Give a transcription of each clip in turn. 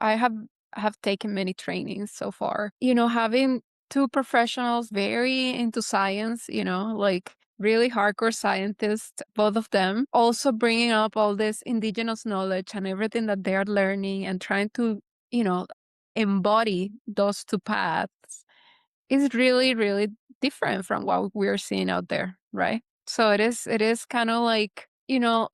I have taken many trainings so far. Having two professionals very into science, like really hardcore scientists, both of them, also bringing up all this indigenous knowledge and everything that they're learning and trying to, you know, embody those two paths is really, really different from what we're seeing out there, right? So it is kind of like,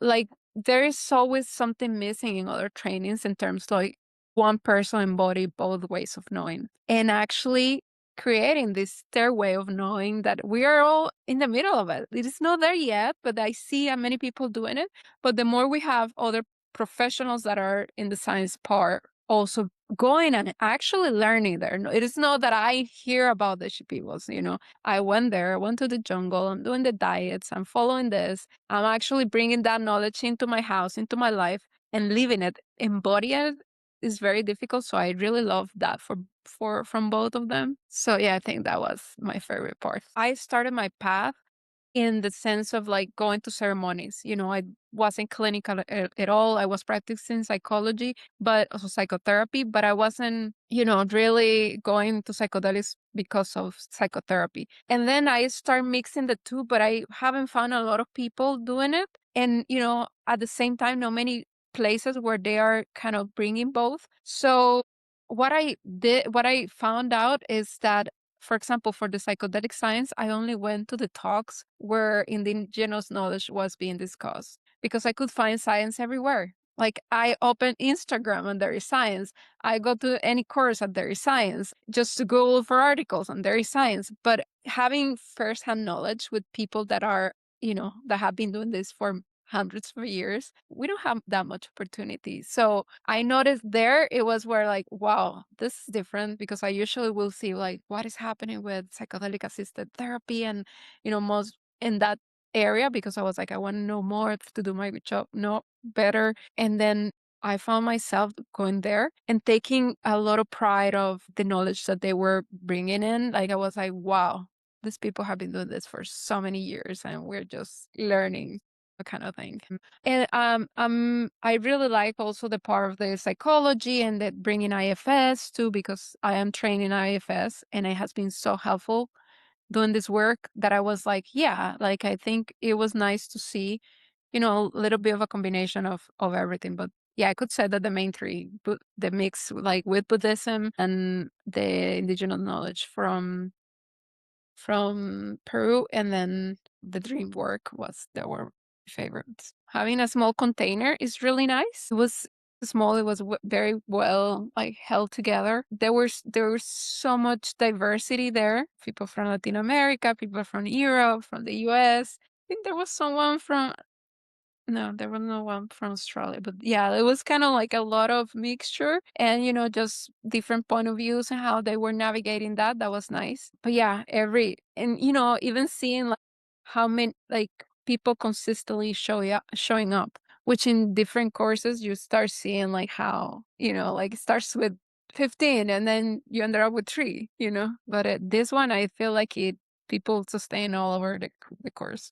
like there is always something missing in other trainings in terms like one person embody both ways of knowing and actually creating this third way of knowing that we are all in the middle of it. It is not there yet, but I see many people doing it. But the more we have other professionals that are in the science part also going and actually learning there. It is not that I hear about the shipibos. I went there, I went to the jungle, I'm doing the diets, I'm following this. I'm actually bringing that knowledge into my house, into my life, and living it. Embody it is very difficult. So I really love that for from both of them. So yeah, I think that was my favorite part. I started my path in the sense of like going to ceremonies. I wasn't clinical at all. I was practicing psychology, but also psychotherapy, but I wasn't, really going to psychedelics because of psychotherapy. And then I start mixing the two, but I haven't found a lot of people doing it. And, at the same time, not many places where they are kind of bringing both. So what I found out is that, for example, for the psychedelic science, I only went to the talks where indigenous knowledge was being discussed because I could find science everywhere. Like I open Instagram and there is science. I go to any course and there is science. Just to Google for articles and there is science. But having firsthand knowledge with people that are, that have been doing this for hundreds of years, we don't have that much opportunity. So I noticed there it was where like, wow, this is different because I usually will see like what is happening with psychedelic assisted therapy and, most in that area because I was like, I want to know more to do my job no better. And then I found myself going there and taking a lot of pride of the knowledge that they were bringing in. Like I was like, wow, these people have been doing this for so many years and we're just learning kind of thing. And I really like also the part of the psychology and the bringing IFS too because I am trained in IFS and it has been so helpful doing this work that I was like, yeah, like I think it was nice to see, a little bit of a combination of everything. But yeah, I could say that the main three, the mix like with Buddhism and the indigenous knowledge from Peru, and then the dream work was they were my favorites. Having a small container is really nice. It was small. It was very well like held together. There was so much diversity there. People from Latin America, people from Europe, from the U.S. I think there was someone from no, there was no one from Australia, but yeah, it was kind of like a lot of mixture and, just different point of views and how they were navigating that. That was nice. But yeah, even seeing like how many like people consistently showing up, which in different courses you start seeing like how, like it starts with 15 and then you end up with three. But this one, I feel like people sustain all over the course.